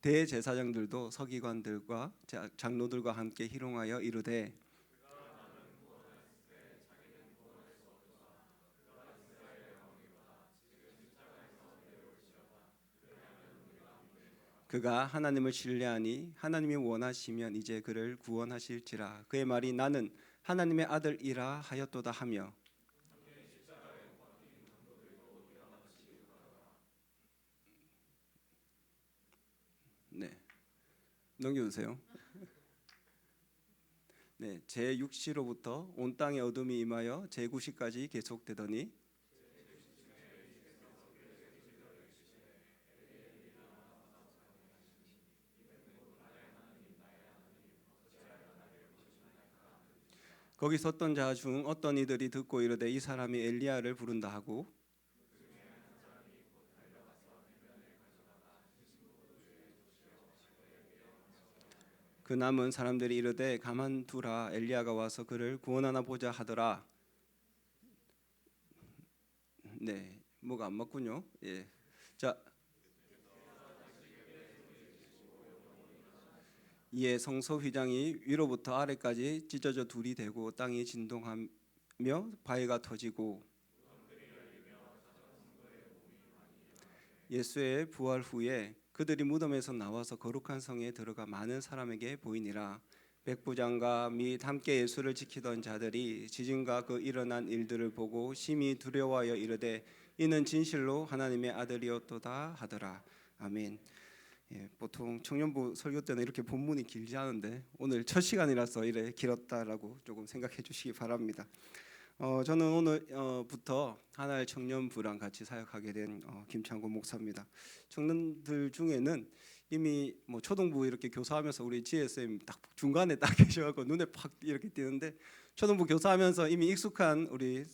대제사장들도 서기관들과 장로들과 함께 희롱하여 이르되 그가 하나님을 신뢰하니 하나님이 원하시면 이제 그를 구원하실지라. 그의 말이 나는 하나님의 아들이라 하였도다 하며. 네, 넘겨주세요. 네, 제6시로부터 온 땅에 어둠이 임하여 제9시까지 계속되더니 거기 섰던 자 중 어떤 이들이 듣고 이르되 이 사람이 엘리야를 부른다 하고 그 남은 사람들이 이르되 가만두라 엘리야가 와서 그를 구원하나 보자 하더라. 네, 뭐가 안 맞군요. 예, 자, 이에 성소 휘장이 위로부터 아래까지 찢어져 둘이 되고 땅이 진동하며 바위가 터지고 예수의 부활 후에 그들이 무덤에서 나와서 거룩한 성에 들어가 많은 사람에게 보이니라. 백부장과 및 함께 예수를 지키던 자들이 지진과 그 일어난 일들을 보고 심히 두려워하여 이르되 이는 진실로 하나님의 아들이었도다 하더라. 아멘. 예, 보통 청년부 설교 때는 이렇게 본문이 길지 않은데 오늘 첫 시간이라서 이래 길었다라고 조금 생각해 주시기 바랍니다. 저는 오늘부터 하나의 청년부랑 같이 사역하게 된 김창곤 목사입니다. 청년들 중에는 이미 뭐 초등부 이렇게 교사하면서 우리 GSM 딱 중간에 딱 계셔갖고 눈에 팍 이렇게 띄는데 초등부 교사하면서 이미 익숙한 우리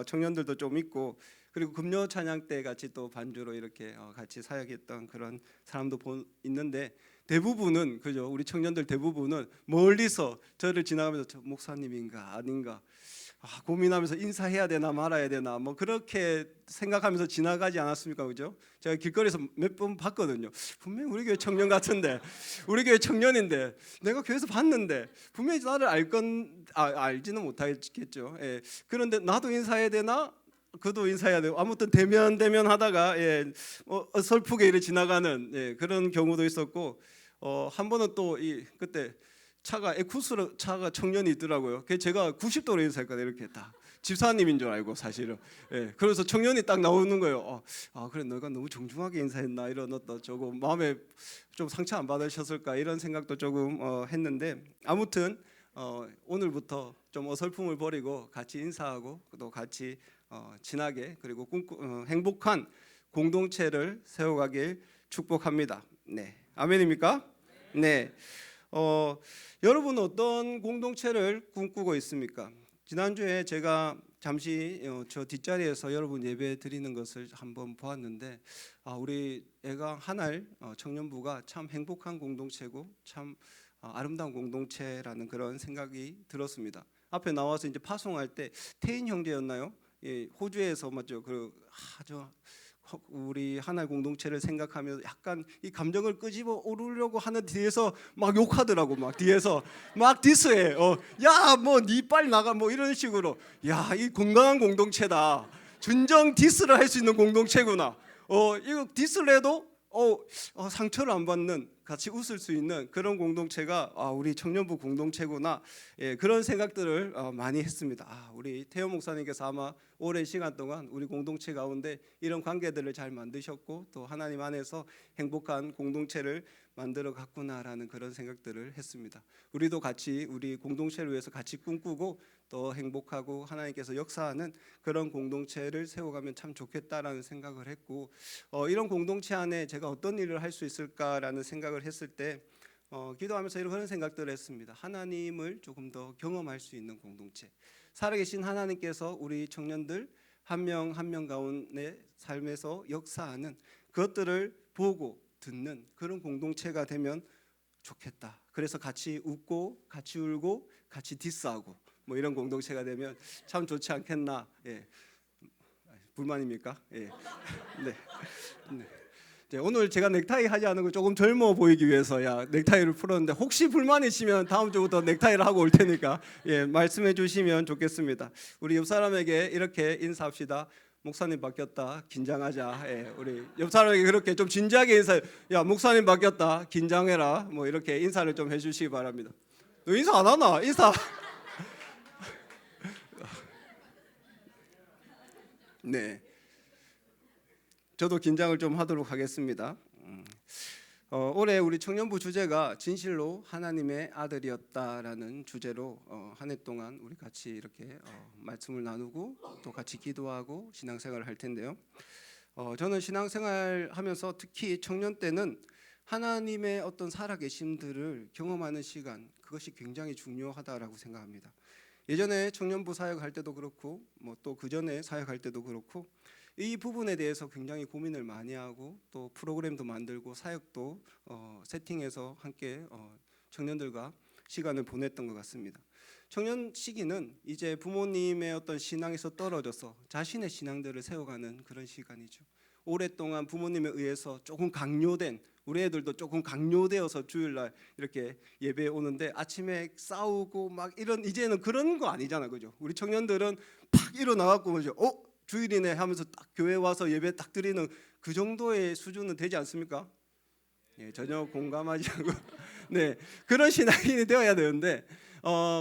청년들도 좀 있고 그리고 금요 찬양 때 같이 또 반주로 이렇게 같이 사역했던 그런 사람도 있는데 대부분은 그죠 우리 청년들 대부분은 멀리서 저를 지나가면서 저 목사님인가 아닌가 고민하면서 인사해야 되나 말아야 되나 뭐 그렇게 생각하면서 지나가지 않았습니까, 그죠? 제가 길거리에서 몇 번 봤거든요. 분명히 우리 교회 청년 같은데, 우리 교회 청년인데, 내가 교회에서 봤는데 분명히 나를 알지는 못하겠죠. 예. 그런데 나도 인사해야 되나? 그도 인사해야 되고 아무튼 대면 하다가 어설프게 이렇게 지나가는 그런 경우도 있었고 한 번은 또 그때 차가 에쿠스 차가 청년이 있더라고요. 그래서 제가 90도로 인사했거든요. 이렇게 딱 집사님인 줄 알고 사실은. 예, 그래서 청년이 딱 나오는 거예요. 그래 너가 너무 정중하게 인사했나 이런 어떤 조금 마음에 좀 상처 안 받으셨을까 이런 생각도 조금 했는데 아무튼 오늘부터 좀 어설픔을 버리고 같이 인사하고 또 같이 친하게 그리고 행복한 공동체를 세워가길 축복합니다. 네, 아멘입니까? 네. 여러분 어떤 공동체를 꿈꾸고 있습니까? 지난주에 제가 잠시 저 뒷자리에서 여러분 예배 드리는 것을 한번 보았는데 우리 애강 한알 청년부가 참 행복한 공동체고 참 아름다운 공동체라는 그런 생각이 들었습니다. 앞에 나와서 이제 파송할 때 태인 형제였나요? 예, 호주에서 맞죠? 우리 하나의 공동체를 생각하면서 약간 이 감정을 끄집어 오르려고 하는 뒤에서 막 욕하더라고. 막 뒤에서 막 디스해. 야, 뭐 니 빨리 나가 뭐 이런 식으로. 야, 이 건강한 공동체다. 진정 디스를 할 수 있는 공동체구나. 이거 디스를 해도 상처를 안 받는 같이 웃을 수 있는 그런 공동체가 우리 청년부 공동체구나. 예, 그런 생각들을 많이 했습니다. 우리 태호 목사님께서 아마 오랜 시간 동안 우리 공동체 가운데 이런 관계들을 잘 만드셨고 또 하나님 안에서 행복한 공동체를 만들어 갔구나라는 그런 생각들을 했습니다. 우리도 같이 우리 공동체를 위해서 같이 꿈꾸고 또 행복하고 하나님께서 역사하는 그런 공동체를 세워가면 참 좋겠다라는 생각을 했고 이런 공동체 안에 제가 어떤 일을 할 수 있을까라는 생각을 했을 때 기도하면서 이런 생각들을 했습니다. 하나님을 조금 더 경험할 수 있는 공동체, 살아계신 하나님께서 우리 청년들 한 명 한 명 가운데 삶에서 역사하는 그것들을 보고 듣는 그런 공동체가 되면 좋겠다. 그래서 같이 웃고 같이 울고 같이 디스하고 뭐 이런 공동체가 되면 참 좋지 않겠나. 예. 불만입니까? 예. 네. 네. 오늘 제가 넥타이 하지 않은 거 조금 젊어 보이기 위해서 넥타이를 풀었는데 혹시 불만이시면 다음 주부터 넥타이를 하고 올 테니까 말씀해 주시면 좋겠습니다. 우리 옆 사람에게 이렇게 인사합시다. 목사님 바뀌었다. 긴장하자. 우리 옆 사람에게 그렇게 좀 진지하게 인사해. 야, 목사님 바뀌었다. 긴장해라. 뭐 이렇게 인사를 좀 해주시기 바랍니다. 너 인사 안 하나? 인사. 네. 저도 긴장을 좀 하도록 하겠습니다. 올해 우리 청년부 주제가 진실로 하나님의 아들이었다라는 주제로 한 해 동안 우리 같이 이렇게 말씀을 나누고 또 같이 기도하고 신앙생활을 할 텐데요. 저는 신앙생활 하면서 특히 청년 때는 하나님의 어떤 살아계심들을 경험하는 시간, 그것이 굉장히 중요하다라고 생각합니다. 예전에 청년부 사역할 때도 그렇고 뭐 또 그 전에 사역할 때도 그렇고 이 부분에 대해서 굉장히 고민을 많이 하고 또 프로그램도 만들고 사역도 세팅해서 함께 청년들과 시간을 보냈던 것 같습니다. 청년 시기는 이제 부모님의 어떤 신앙에서 떨어져서 자신의 신앙들을 세워가는 그런 시간이죠. 오랫동안 부모님에 의해서 조금 강요된, 우리 애들도 조금 강요되어서 주일날 이렇게 예배에 오는데 아침에 싸우고 막 이런, 이제는 그런 거 아니잖아, 그죠? 우리 청년들은 팍 일어나갖고 뭐죠? 주일이네 하면서 딱 교회 와서 예배 딱 드리는 그 정도의 수준은 되지 않습니까? 전혀 공감하지 않고 네, 그런 신앙인이 되어야 되는데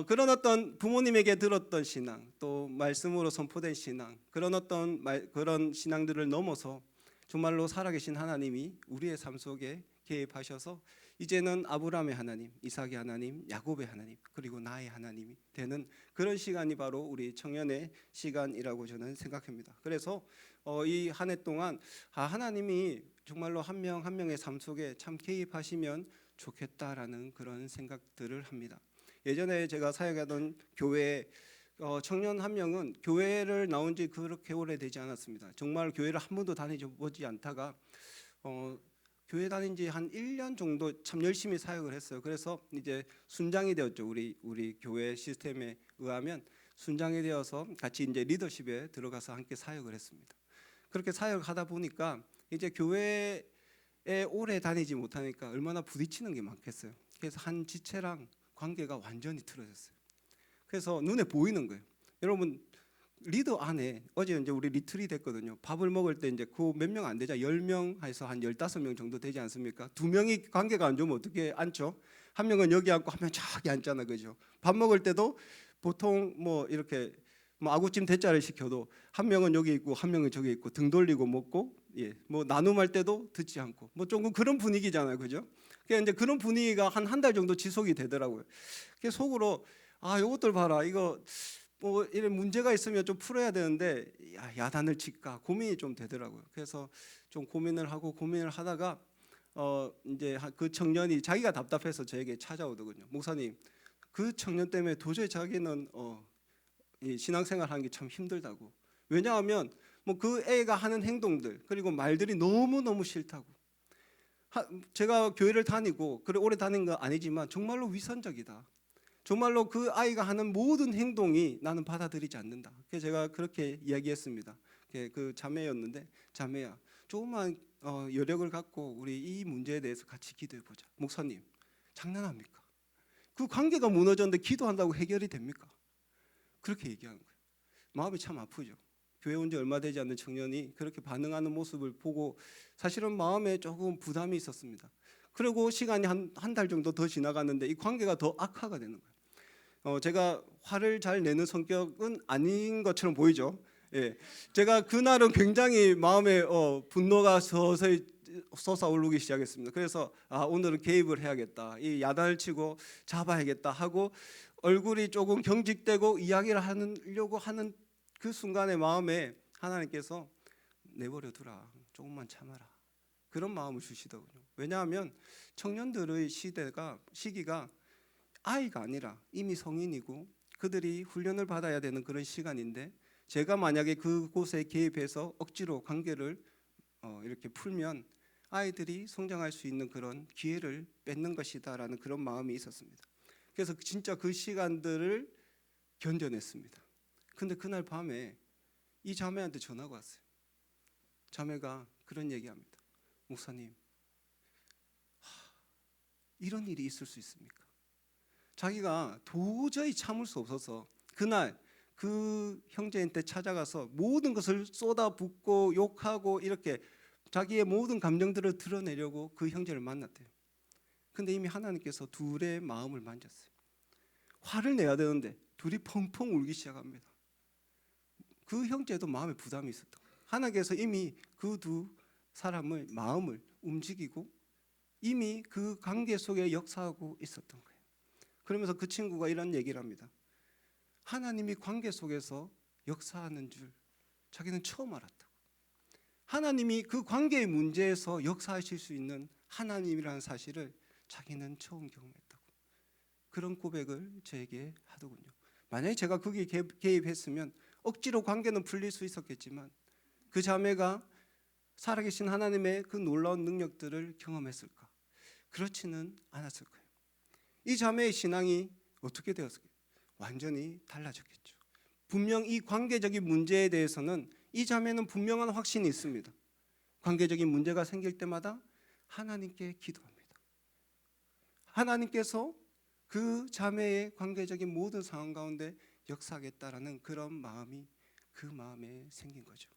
그런 어떤 부모님에게 들었던 신앙, 또 말씀으로 선포된 신앙, 그런 어떤 그런 신앙들을 넘어서 정말로 살아계신 하나님이 우리의 삶 속에 개입하셔서 이제는 아브라함의 하나님, 이삭의 하나님, 야곱의 하나님, 그리고 나의 하나님이 되는 그런 시간이 바로 우리 청년의 시간이라고 저는 생각합니다. 그래서 이 한 해 동안 하나님이 정말로 한 명 한 명의 삶 속에 참 개입하시면 좋겠다라는 그런 생각들을 합니다. 예전에 제가 사역하던 교회 청년 한 명은 교회를 나온 지 그렇게 오래되지 않았습니다. 정말 교회를 한 번도 다니지 않다가 교회 다닌 지 한 1년 정도 참 열심히 사역을 했어요. 그래서 이제 순장이 되었죠. 우리 교회 시스템에 의하면 순장이 되어서 같이 이제 리더십에 들어가서 함께 사역을 했습니다. 그렇게 사역하다 보니까 이제 교회에 오래 다니지 못하니까 얼마나 부딪히는 게 많겠어요. 그래서 한 지체랑 관계가 완전히 틀어졌어요. 그래서 눈에 보이는 거예요. 여러분 리더 안에 어제 이제 우리 리트리 됐거든요. 밥을 먹을 때 이제 그 몇 명 안 되자 10명 해서 한 15명 정도 되지 않습니까? 두 명이 관계가 안 좋으면 어떻게 앉죠? 한 명은 여기 앉고 한 명 저기 앉잖아, 그죠? 밥 먹을 때도 보통 뭐 이렇게 뭐 아구찜 대짜를 시켜도 한 명은 여기 있고 한 명은 저기 있고 등 돌리고 먹고 뭐 나눔할 때도 듣지 않고 뭐 조금 그런 분위기잖아요, 그죠? 그러니까 이제 그런 분위기가 한 달 정도 지속이 되더라고요. 그래서 속으로 이것들 봐라, 이거 뭐 이런 문제가 있으면 좀 풀어야 되는데 야단을 칠까 고민이 좀 되더라고요. 그래서 좀 고민을 하다가 이제 그 청년이 자기가 답답해서 저에게 찾아오더군요. 목사님, 그 청년 때문에 도저히 자기는 이 신앙생활 하는 게 참 힘들다고. 왜냐하면 뭐 그 애가 하는 행동들 그리고 말들이 너무 싫다고. 제가 교회를 다니고 그래 오래 다닌 건 아니지만 정말로 위선적이다. 정말로 그 아이가 하는 모든 행동이 나는 받아들이지 않는다. 그래서 제가 그렇게 이야기했습니다. 그 자매였는데, 자매야, 조금만 여력을 갖고 우리 이 문제에 대해서 같이 기도해 보자. 목사님, 장난합니까? 그 관계가 무너졌는데 기도한다고 해결이 됩니까? 그렇게 얘기하는 거예요. 마음이 참 아프죠. 교회 온 지 얼마 되지 않는 청년이 그렇게 반응하는 모습을 보고 사실은 마음에 조금 부담이 있었습니다. 그리고 시간이 한 달 정도 더 지나갔는데 이 관계가 더 악화가 되는 거예요. 제가 화를 잘 내는 성격은 아닌 것처럼 보이죠. 제가 그날은 굉장히 마음에 분노가 서서히 솟아오르기 시작했습니다. 그래서 오늘은 개입을 해야겠다. 이 야단을 치고 잡아야겠다 하고 얼굴이 조금 경직되고 이야기를 하려고 하는 그 순간의 마음에 하나님께서 내버려 두라. 조금만 참아라. 그런 마음을 주시더군요. 왜냐하면 청년들의 시기가 아이가 아니라 이미 성인이고 그들이 훈련을 받아야 되는 그런 시간인데 제가 만약에 그곳에 개입해서 억지로 관계를 이렇게 풀면 아이들이 성장할 수 있는 그런 기회를 뺏는 것이다라는 그런 마음이 있었습니다. 그래서 진짜 그 시간들을 견뎌냈습니다. 근데 그날 밤에 이 자매한테 전화가 왔어요. 자매가 그런 얘기합니다. 목사님, 이런 일이 있을 수 있습니까? 자기가 도저히 참을 수 없어서 그날 그 형제한테 찾아가서 모든 것을 쏟아붓고 욕하고 이렇게 자기의 모든 감정들을 드러내려고 그 형제를 만났대요. 근데 이미 하나님께서 둘의 마음을 만졌어요. 화를 내야 되는데 둘이 펑펑 울기 시작합니다. 그 형제도 마음에 부담이 있었던 거예요. 하나님께서 이미 그 두 사람의 마음을 움직이고 이미 그 관계 속에 역사하고 있었던 거예요. 그러면서 그 친구가 이런 얘기를 합니다. 하나님이 관계 속에서 역사하는 줄 자기는 처음 알았다고. 하나님이 그 관계의 문제에서 역사하실 수 있는 하나님이라는 사실을 자기는 처음 경험했다고. 그런 고백을 저에게 하더군요. 만약에 제가 거기에 개입했으면 억지로 관계는 풀릴 수 있었겠지만 그 자매가 살아계신 하나님의 그 놀라운 능력들을 경험했을까? 그렇지는 않았을 거예요. 이 자매의 신앙이 어떻게 되었을까요? 완전히 달라졌겠죠. 분명 이 관계적인 문제에 대해서는 이 자매는 분명한 확신이 있습니다. 관계적인 문제가 생길 때마다 하나님께 기도합니다. 하나님께서 그 자매의 관계적인 모든 상황 가운데 역사하겠다라는 그런 마음이 그 마음에 생긴 거죠.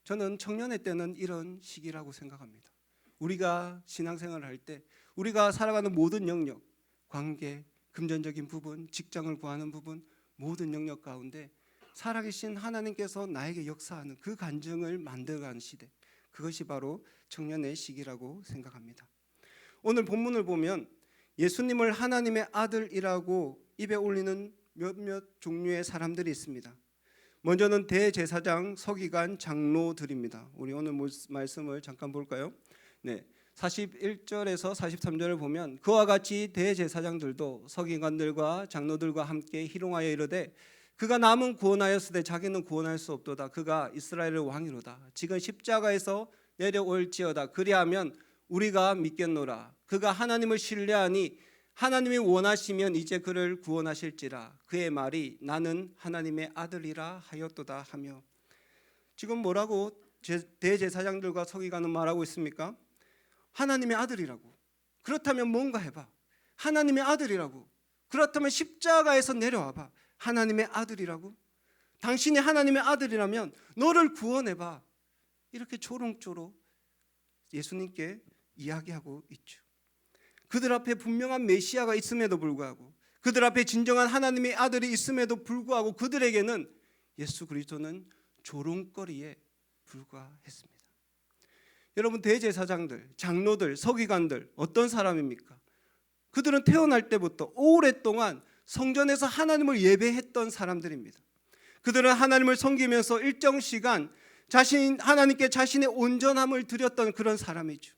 저는 청년의 때는 이런 시기라고 생각합니다. 우리가 신앙생활을 할 때 우리가 살아가는 모든 영역, 관계, 금전적인 부분, 직장을 구하는 부분, 모든 영역 가운데 살아계신 하나님께서 나에게 역사하는 그 간증을 만들어가는 시대, 그것이 바로 청년의 시기라고 생각합니다. 오늘 본문을 보면 예수님을 하나님의 아들이라고 입에 올리는 몇몇 종류의 사람들이 있습니다. 먼저는 대제사장, 서기관, 장로들입니다. 우리 오늘 말씀을 잠깐 볼까요? 네, 41절에서 43절을 보면 그와 같이 대제사장들도 서기관들과 장로들과 함께 희롱하여 이르되 그가 남은 구원하였으되 자기는 구원할 수 없도다. 그가 이스라엘의 왕이로다. 지금 십자가에서 내려올지어다. 그리하면 우리가 믿겠노라. 그가 하나님을 신뢰하니 하나님이 원하시면 이제 그를 구원하실지라. 그의 말이 나는 하나님의 아들이라 하였도다 하며, 지금 뭐라고 대제사장들과 서기관은 말하고 있습니까? 하나님의 아들이라고. 그렇다면 뭔가 해봐. 하나님의 아들이라고. 그렇다면 십자가에서 내려와봐. 하나님의 아들이라고. 당신이 하나님의 아들이라면 너를 구원해봐. 이렇게 조롱조롱 예수님께 이야기하고 있죠. 그들 앞에 분명한 메시아가 있음에도 불구하고, 그들 앞에 진정한 하나님의 아들이 있음에도 불구하고 그들에게는 예수 그리스도는 조롱거리에 불과했습니다. 여러분, 대제사장들, 장로들, 서기관들 어떤 사람입니까? 그들은 태어날 때부터 오랫동안 성전에서 하나님을 예배했던 사람들입니다. 그들은 하나님을 섬기면서 일정 시간 하나님께 자신의 온전함을 드렸던 그런 사람이죠.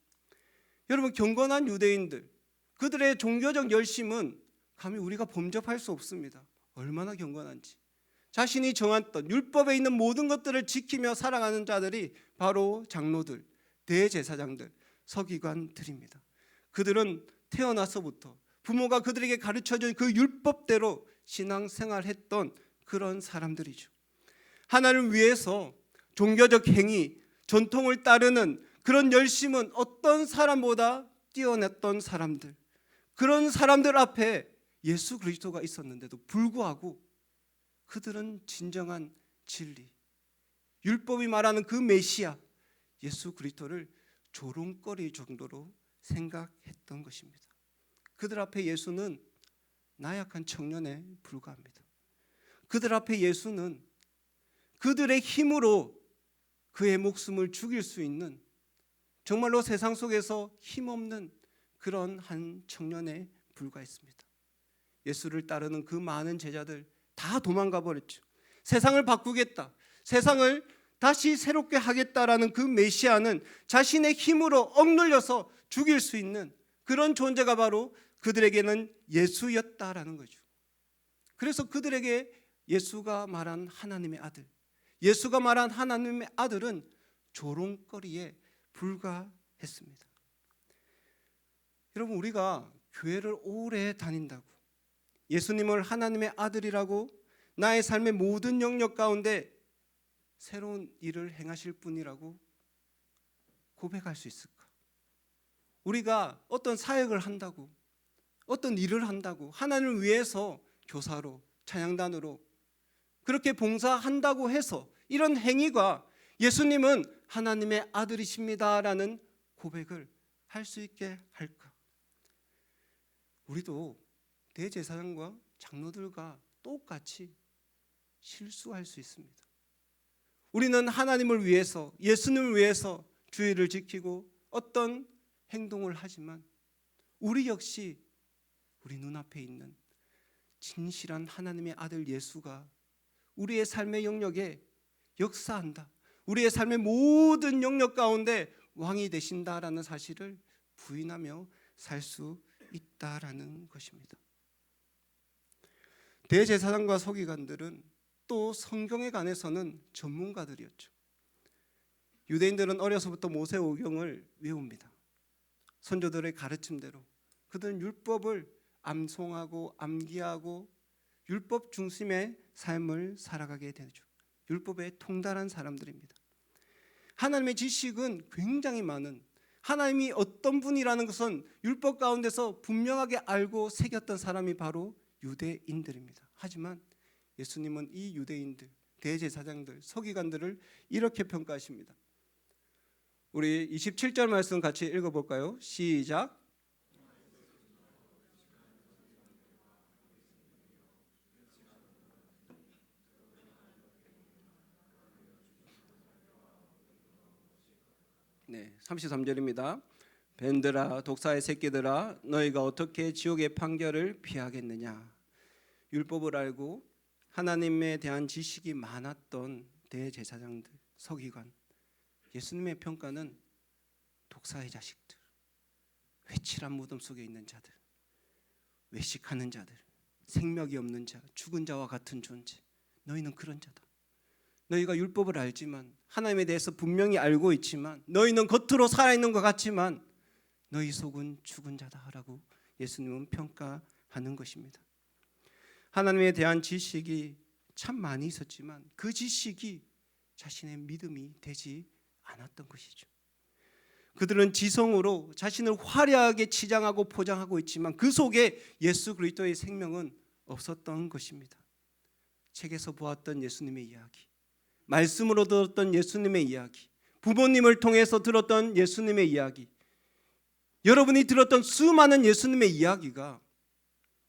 여러분, 경건한 유대인들, 그들의 종교적 열심은 감히 우리가 범접할 수 없습니다. 얼마나 경건한지. 자신이 정했던 율법에 있는 모든 것들을 지키며 살아가는 자들이 바로 장로들, 대제사장들, 서기관들입니다. 그들은 태어나서부터 부모가 그들에게 가르쳐준 그 율법대로 신앙생활했던 그런 사람들이죠. 하나님을 위해서 종교적 행위, 전통을 따르는 그런 열심은 어떤 사람보다 뛰어났던 사람들, 그런 사람들 앞에 예수 그리스도가 있었는데도 불구하고 그들은 진정한 진리, 율법이 말하는 그 메시아 예수 그리스도를 조롱거리 정도로 생각했던 것입니다. 그들 앞에 예수는 나약한 청년에 불과합니다. 그들 앞에 예수는 그들의 힘으로 그의 목숨을 죽일 수 있는, 정말로 세상 속에서 힘없는 그런 한 청년에 불과했습니다. 예수를 따르는 그 많은 제자들 다 도망가 버렸죠. 세상을 바꾸겠다, 세상을 다시 새롭게 하겠다라는 그 메시아는 자신의 힘으로 억눌려서 죽일 수 있는 그런 존재가 바로 그들에게는 예수였다라는 거죠. 그래서 그들에게 예수가 말한 하나님의 아들, 예수가 말한 하나님의 아들은 조롱거리에 불과했습니다. 여러분, 우리가 교회를 오래 다닌다고 예수님을 하나님의 아들이라고 나의 삶의 모든 영역 가운데 새로운 일을 행하실 분이라고 고백할 수 있을까? 우리가 어떤 사역을 한다고, 어떤 일을 한다고, 하나님을 위해서 교사로, 찬양단으로 그렇게 봉사한다고 해서 이런 행위가 예수님은 하나님의 아들이십니다라는 고백을 할 수 있게 할까? 우리도 대제사장과 장로들과 똑같이 실수할 수 있습니다. 우리는 하나님을 위해서, 예수님을 위해서 주의를 지키고 어떤 행동을 하지만 우리 역시 우리 눈앞에 있는 진실한 하나님의 아들 예수가 우리의 삶의 영역에 역사한다, 우리의 삶의 모든 영역 가운데 왕이 되신다라는 사실을 부인하며 살 수 있다라는 것입니다. 대제사장과 서기관들은 또 성경에 관해서는 전문가들이었죠. 유대인들은 어려서부터 모세오경을 외웁니다. 선조들의 가르침대로 그들은 율법을 암송하고 암기하고 율법 중심의 삶을 살아가게 되죠. 율법에 통달한 사람들입니다. 하나님의 지식은 굉장히 많은, 하나님이 어떤 분이라는 것은 율법 가운데서 분명하게 알고 새겼던 사람이 바로 유대인들입니다. 하지만 예수님은 이 유대인들, 대제사장들, 서기관들을 이렇게 평가하십니다. 우리 27절 말씀 같이 읽어볼까요? 시작. 네, 33절입니다. 벤들아, 독사의 새끼들아, 너희가 어떻게 지옥의 판결을 피하겠느냐? 율법을 알고 하나님에 대한 지식이 많았던 대제사장들, 서기관, 예수님의 평가는 독사의 자식들, 회칠한 무덤 속에 있는 자들, 외식하는 자들, 생명이 없는 자, 죽은 자와 같은 존재, 너희는 그런 자다. 너희가 율법을 알지만, 하나님에 대해서 분명히 알고 있지만, 너희는 겉으로 살아있는 것 같지만 너희 속은 죽은 자다라고 예수님은 평가하는 것입니다. 하나님에 대한 지식이 참 많이 있었지만 그 지식이 자신의 믿음이 되지 않았던 것이죠. 그들은 지성으로 자신을 화려하게 치장하고 포장하고 있지만 그 속에 예수 그리스도의 생명은 없었던 것입니다. 책에서 보았던 예수님의 이야기, 말씀으로 들었던 예수님의 이야기, 부모님을 통해서 들었던 예수님의 이야기, 여러분이 들었던 수많은 예수님의 이야기가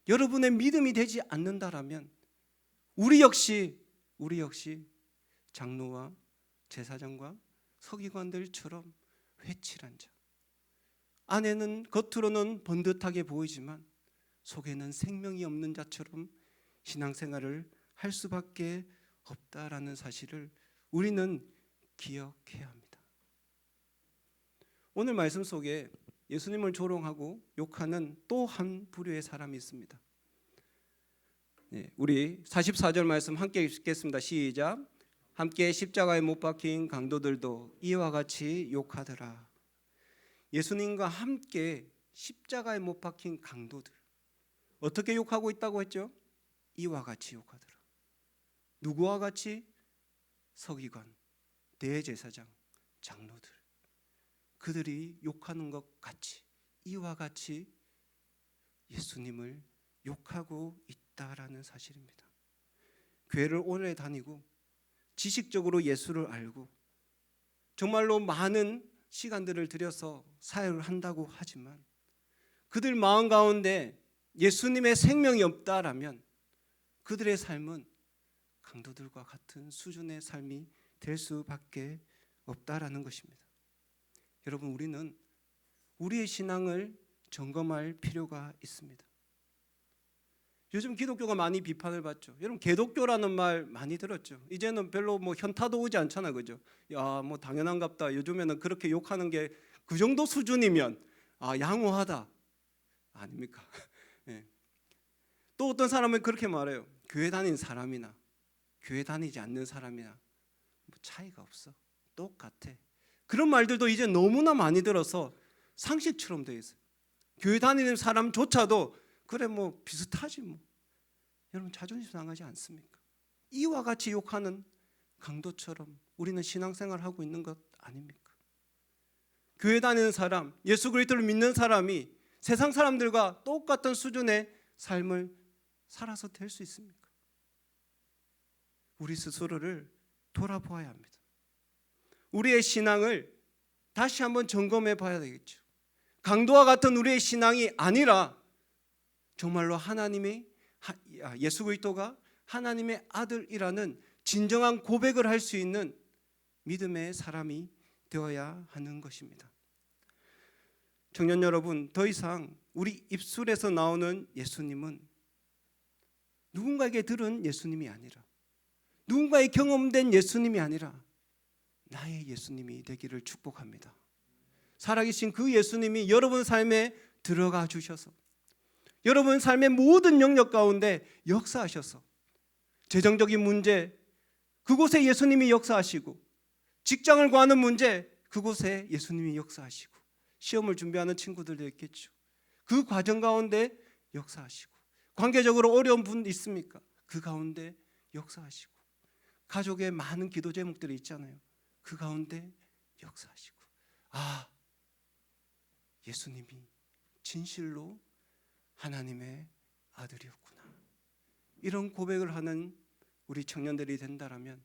여러분의 믿음이 되지 않는다라면 우리 역시 장로와 제사장과 서기관들처럼 회칠한 자, 안에는 겉으로는 번듯하게 보이지만 속에는 생명이 없는 자처럼 신앙생활을 할 수밖에 없다라는 사실을 우리는 기억해야 합니다. 오늘 말씀 속에 예수님을 조롱하고 욕하는 또 한 부류의 사람이 있습니다. 우리 44절 말씀 함께 읽겠습니다. 시작. 함께 십자가에 못 박힌 강도들도 이와 같이 욕하더라. 예수님과 함께 십자가에 못 박힌 강도들, 어떻게 욕하고 있다고 했죠? 이와 같이 욕하더라. 누구와 같이? 서기관, 대제사장, 장로들, 그들이 욕하는 것 같이, 이와 같이 예수님을 욕하고 있다라는 사실입니다. 교회를 오래 다니고 지식적으로 예수를 알고 정말로 많은 시간들을 들여서 사역을 한다고 하지만 그들 마음 가운데 예수님의 생명이 없다라면 그들의 삶은 강도들과 같은 수준의 삶이 될 수밖에 없다라는 것입니다. 여러분, 우리는 우리의 신앙을 점검할 필요가 있습니다. 요즘 기독교가 많이 비판을 받죠. 여러분, 개독교라는 말 많이 들었죠. 이제는 별로 현타도 오지 않잖아, 그죠? 야, 당연한갑다. 요즘에는 그렇게 욕하는 게 그 정도 수준이면 양호하다. 아닙니까? 네. 또 어떤 사람은 그렇게 말해요. 교회 다니는 사람이나 교회 다니지 않는 사람이나 차이가 없어. 똑같아. 그런 말들도 이제 너무나 많이 들어서 상식처럼 되어 있어요. 교회 다니는 사람조차도 그래 비슷하지 뭐. 여러분, 자존심 상하지 않습니까? 이와 같이 욕하는 강도처럼 우리는 신앙생활을 하고 있는 것 아닙니까? 교회 다니는 사람, 예수 그리스도를 믿는 사람이 세상 사람들과 똑같은 수준의 삶을 살아서 될 수 있습니까? 우리 스스로를 돌아보아야 합니다. 우리의 신앙을 다시 한번 점검해 봐야 되겠죠. 강도와 같은 우리의 신앙이 아니라 정말로 하나님의 예수 그리스도가 하나님의 아들이라는 진정한 고백을 할 수 있는 믿음의 사람이 되어야 하는 것입니다. 청년 여러분, 더 이상 우리 입술에서 나오는 예수님은 누군가에게 들은 예수님이 아니라, 누군가의 경험된 예수님이 아니라 나의 예수님이 되기를 축복합니다. 살아계신 그 예수님이 여러분 삶에 들어가 주셔서 여러분 삶의 모든 영역 가운데 역사하셔서 재정적인 문제, 그곳에 예수님이 역사하시고, 직장을 구하는 문제, 그곳에 예수님이 역사하시고, 시험을 준비하는 친구들도 있겠죠. 그 과정 가운데 역사하시고, 관계적으로 어려운 분 있습니까? 그 가운데 역사하시고, 가족의 많은 기도 제목들이 있잖아요. 그 가운데 역사하시고, 아, 예수님이 진실로 하나님의 아들이었구나. 이런 고백을 하는 우리 청년들이 된다라면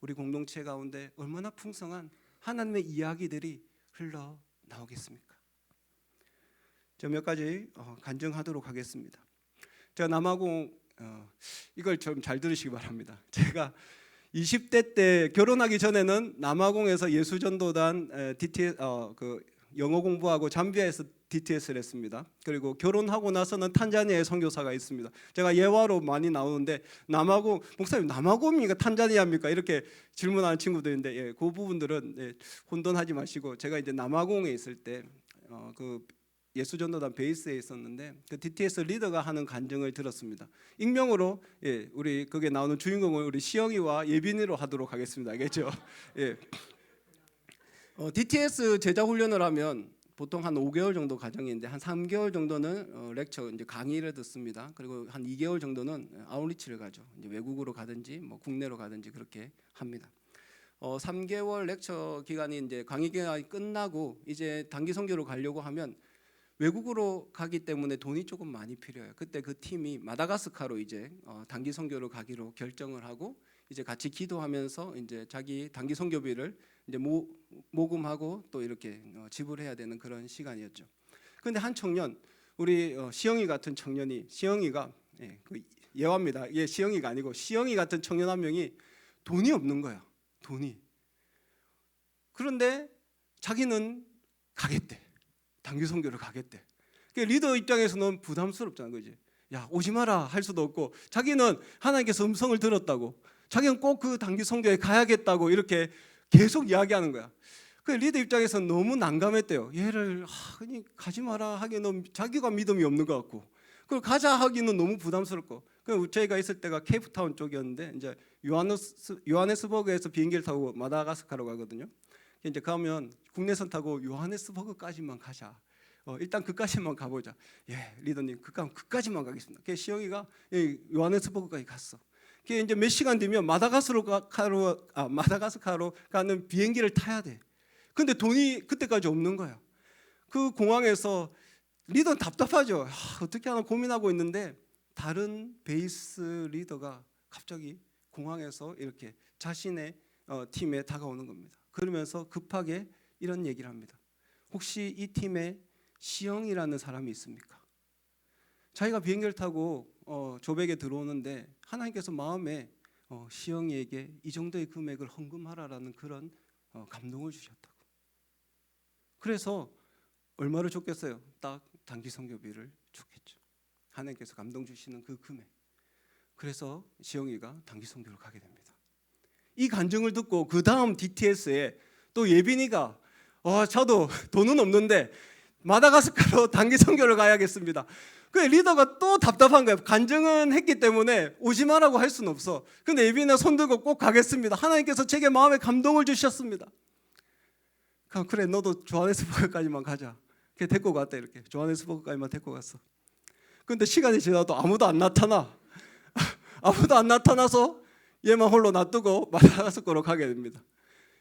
우리 공동체 가운데 얼마나 풍성한 하나님의 이야기들이 흘러나오겠습니까? 저 몇 가지 간증하도록 하겠습니다. 제가 남아공 이걸 좀 잘 들으시기 바랍니다. 제가 20대 때 결혼하기 전에는 남아공에서 예수전도단 DTS 그 영어 공부하고 잠비아에서 DTS를 했습니다. 그리고 결혼하고 나서는 탄자니아에 선교사가 있습니다. 제가 예화로 많이 나오는데 남아공 목사님 남아공입니까 탄자니아입니까 이렇게 질문하는 친구들인데 예, 그 부분들은 혼돈하지 마시고 제가 이제 남아공에 있을 때 그 예수전도단 베이스에 있었는데 그 DTS 리더가 하는 간증을 들었습니다. 익명으로 우리 거기에 나오는 주인공은 우리 시영이와 예빈이로 하도록 하겠습니다. 알겠죠? 예. DTS 제자 훈련을 하면 보통 한 5개월 정도 과정인데 한 3개월 정도는 렉처 이제 강의를 듣습니다. 그리고 한 2개월 정도는 아웃리치를 가죠. 이제 외국으로 가든지 뭐 국내로 가든지 그렇게 합니다. 3개월 렉처 기간이 이제 강의 기간이 끝나고 이제 단기 선교로 가려고 하면 외국으로 가기 때문에 돈이 조금 많이 필요해요. 그때 그 팀이 마다가스카르로 이제 단기 선교로 가기로 결정을 하고 이제 같이 기도하면서 이제 자기 단기 선교비를 이제 모금하고 또 이렇게 지불해야 되는 그런 시간이었죠. 그런데 한 청년, 우리 시영이 같은 청년이 시영이가 그 예화입니다. 이게 시영이가 아니고 시영이 같은 청년 한 명이 돈이 없는 거야. 돈이. 그런데 자기는 가겠대. 단기 선교를 가겠대. 그러니까 리더 입장에서는 부담스럽잖아, 그지? 야 오지 마라 할 수도 없고 자기는 하나님께서 음성을 들었다고, 자기는 꼭 그 단기 선교에 가야겠다고 이렇게 계속 이야기하는 거야. 그 리더 입장에서는 너무 난감했대요. 얘를 그냥 가지 마라 하기는 자기가 믿음이 없는 것 같고, 그걸 가자 하기는 너무 부담스럽고. 그 저희가 있을 때가 케이프타운 쪽이었는데 이제 요하네스버그에서 비행기를 타고 마다가스카르로 가거든요. 이제 가면 국내선 타고 요하네스버그까지만 가자. 일단 그까지만 가보자. 예, 리더님 그까지만 가겠습니다. 그래서 시영이가 요하네스버그까지 갔어. 그게 이제 몇 시간 뒤면 마다가스카르로 가는 비행기를 타야 돼. 근데 돈이 그때까지 없는 거야. 그 공항에서 리더는 답답하죠. 어떻게 하나 고민하고 있는데 다른 베이스 리더가 갑자기 공항에서 이렇게 자신의 팀에 다가오는 겁니다. 그러면서 급하게 이런 얘기를 합니다. 혹시 이 팀에 시영이라는 사람이 있습니까? 자기가 비행기를 타고 조백에 들어오는데 하나님께서 마음에 시영이에게 이 정도의 금액을 헌금하라라는 그런 감동을 주셨다고. 그래서 얼마를 줬겠어요? 딱 단기 선교비를 줬겠죠. 하나님께서 감동 주시는 그 금액. 그래서 시영이가 단기 선교를 가게 됩니다. 이 간증을 듣고 그 다음 DTS에 또 예빈이가 저도 돈은 없는데 마다가스카르로 단기 선교를 가야겠습니다. 그 리더가 또 답답한 거예요. 간증은 했기 때문에 오지 마라고 할 수는 없어. 근데 예빈이가 손 들고 꼭 가겠습니다. 하나님께서 제게 마음에 감동을 주셨습니다. 그래 너도 조하네스버그까지만 가자. 그래 데리고 갔다. 이렇게 조하네스버그까지만 데리고 갔어. 근데 시간이 지나도 아무도 안 나타나. 아무도 안 나타나서 얘만 홀로 놔두고 마다가스카르로 가게 됩니다.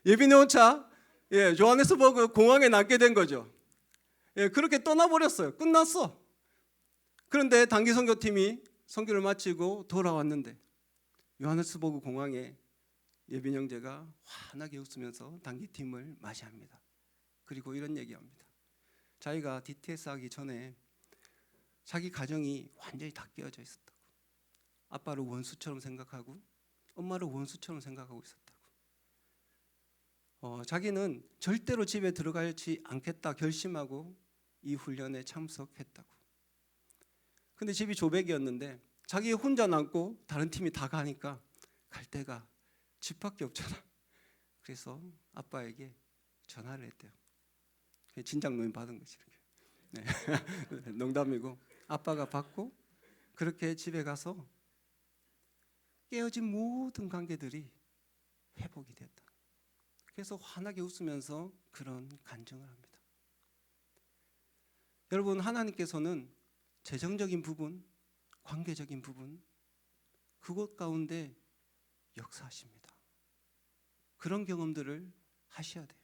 예빈이 혼자 예, 요하네스버그 공항에 남게 된 거죠. 예, 그렇게 떠나버렸어요. 끝났어. 그런데 단기 선교팀이 선교를 마치고 돌아왔는데 요하네스버그 공항에 예빈 형제가 환하게 웃으면서 단기팀을 맞이합니다. 그리고 이런 얘기합니다. 자기가 DTS 하기 전에 자기 가정이 완전히 다 깨어져 있었다고. 아빠를 원수처럼 생각하고 엄마를 원수처럼 생각하고 있었다고. 자기는 절대로 집에 들어가지 않겠다 결심하고 이 훈련에 참석했다고. 근데 집이 조백이었는데 자기 혼자 남고 다른 팀이 다 가니까 갈 데가 집밖에 없잖아. 그래서 아빠에게 전화를 했대요. 진작 노임 받은 거지. 네. 농담이고 아빠가 받고 그렇게 집에 가서 깨어진 모든 관계들이 회복이 됐다. 그래서 환하게 웃으면서 그런 간증을 합니다. 여러분, 하나님께서는 재정적인 부분, 관계적인 부분, 그것 가운데 역사하십니다. 그런 경험들을 하셔야 돼요.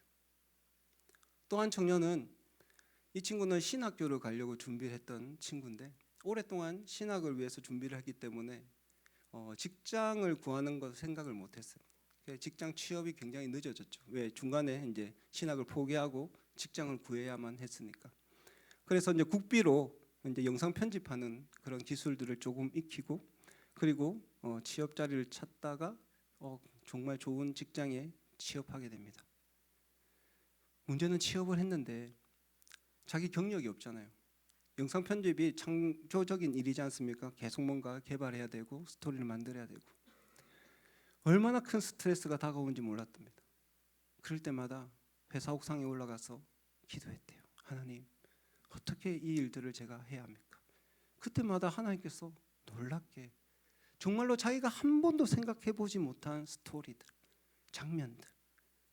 또 한 청년은, 이 친구는 신학교를 가려고 준비를 했던 친구인데 오랫동안 신학을 위해서 준비를 했기 때문에 직장을 구하는 것 생각을 못했어요. 직장 취업이 굉장히 늦어졌죠. 왜? 중간에 이제 신학을 포기하고 직장을 구해야만 했으니까. 그래서 이제 국비로 이제 영상 편집하는 그런 기술들을 조금 익히고 그리고 취업 자리를 찾다가 정말 좋은 직장에 취업하게 됩니다. 문제는 취업을 했는데 자기 경력이 없잖아요. 영상 편집이 창조적인 일이지 않습니까? 계속 뭔가 개발해야 되고 스토리를 만들어야 되고 얼마나 큰 스트레스가 다가오는지 몰랐답니다. 그럴 때마다 회사 옥상에 올라가서 기도했대요. 하나님, 어떻게 이 일들을 제가 해야 합니까? 그때마다 하나님께서 놀랍게 정말로 자기가 한 번도 생각해 보지 못한 스토리들, 장면들,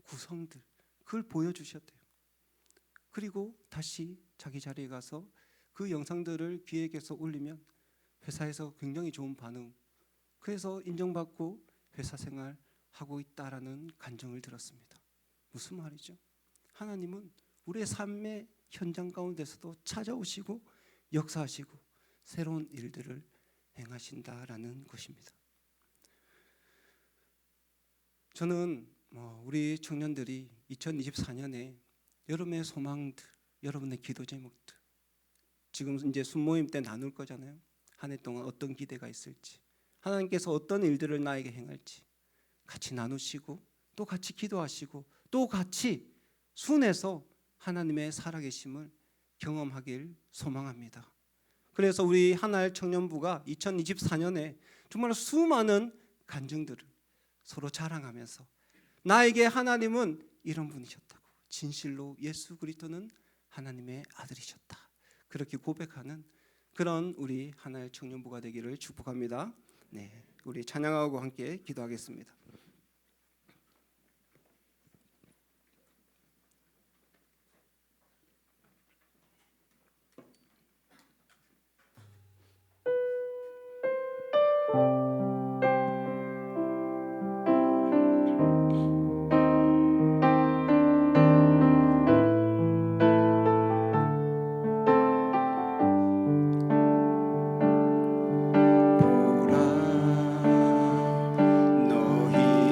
구성들 그걸 보여주셨대요. 그리고 다시 자기 자리에 가서 그 영상들을 기획해서 올리면 회사에서 굉장히 좋은 반응, 그래서 인정받고 회사 생활하고 있다라는 간증을 들었습니다. 무슨 말이죠? 하나님은 우리의 삶의 현장 가운데서도 찾아오시고 역사하시고 새로운 일들을 행하신다라는 것입니다. 저는 우리 청년들이 2024년에 여러분의 소망들, 여러분의 기도 제목들, 지금 이제 순모임 때 나눌 거잖아요. 한 해 동안 어떤 기대가 있을지, 하나님께서 어떤 일들을 나에게 행할지 같이 나누시고 또 같이 기도하시고 또 같이 순에서 하나님의 살아계심을 경험하길 소망합니다. 그래서 우리 하나의 청년부가 2024년에 정말 수많은 간증들을 서로 자랑하면서 나에게 하나님은 이런 분이셨다고, 진실로 예수 그리스도는 하나님의 아들이셨다, 그렇게 고백하는 그런 우리 하나의 청년부가 되기를 축복합니다. 네, 우리 찬양하고 함께 기도하겠습니다. 보라, 너희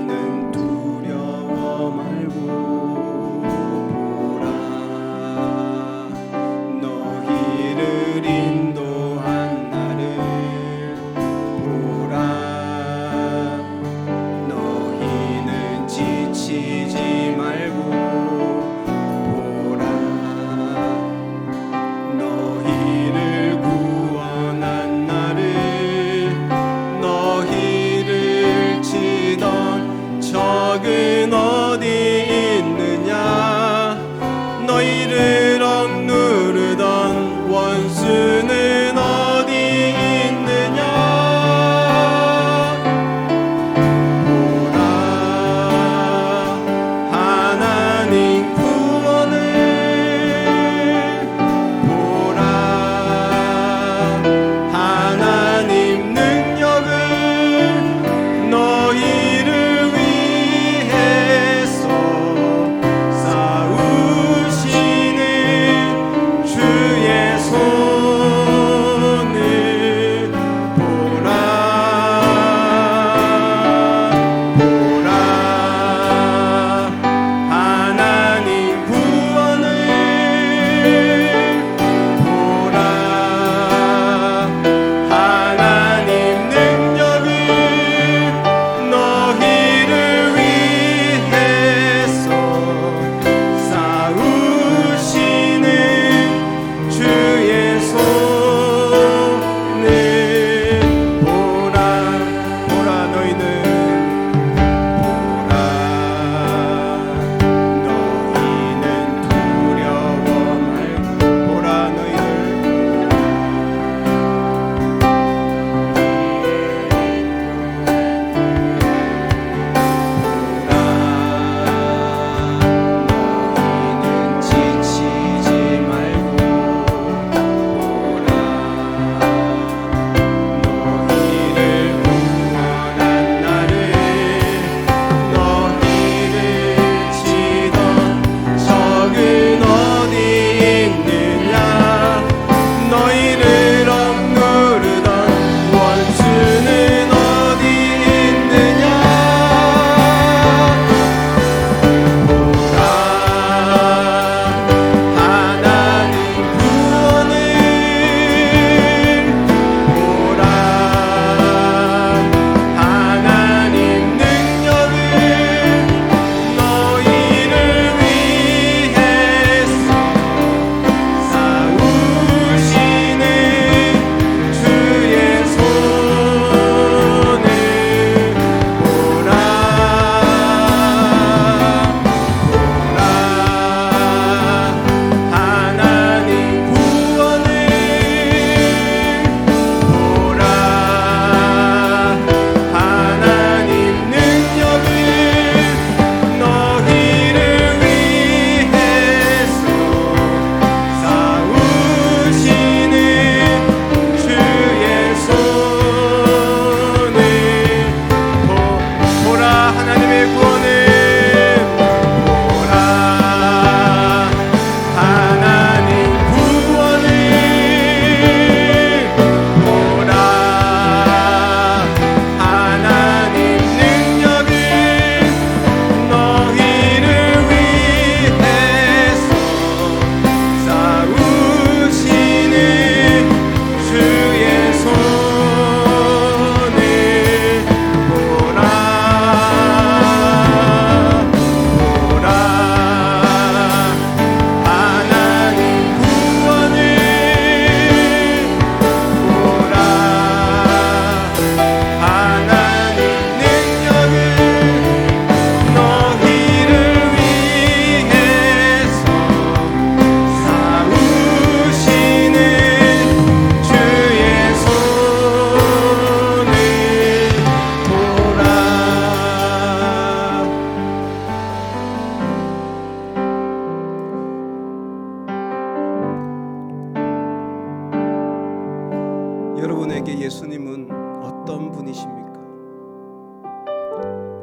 여러분에게 예수님은 어떤 분이십니까?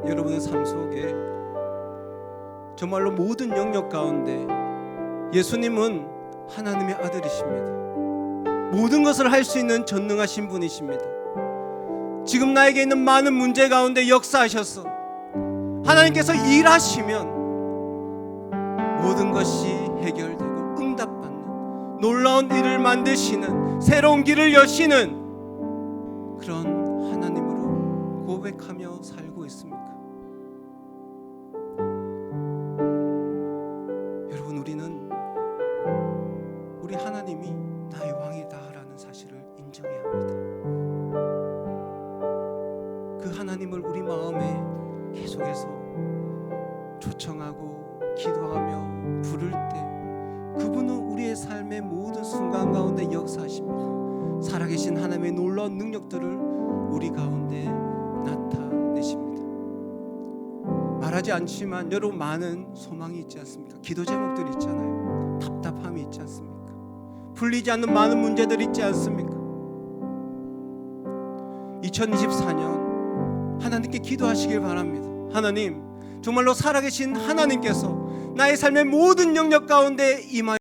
여러분의 삶 속에 정말로 모든 영역 가운데 예수님은 하나님의 아들이십니다. 모든 것을 할 수 있는 전능하신 분이십니다. 지금 나에게 있는 많은 문제 가운데 역사하셔서 하나님께서 일하시면 모든 것이 해결되고 응답받는 놀라운 일을 만드시는 새로운 길을 여시는 그런 하나님으로 고백하며 살고 있습니까? 여러분, 우리 하나님이 나의 왕이다라는 사실을 인정해야 합니다. 그 하나님을 우리 마음에 계속해서 초청하고 기도하며 부를 때 그분은 우리의 삶의 모든 순간 가운데 역사하십니다. 살아계신 하나님의 놀라운 능력들을 우리 가운데 나타내십니다. 말하지 않지만 여러분, 많은 소망이 있지 않습니까? 기도 제목들이 있잖아요. 답답함이 있지 않습니까? 풀리지 않는 많은 문제들이 있지 않습니까? 2024년 하나님께 기도하시길 바랍니다. 하나님, 정말로 살아계신 하나님께서 나의 삶의 모든 영역 가운데 임하여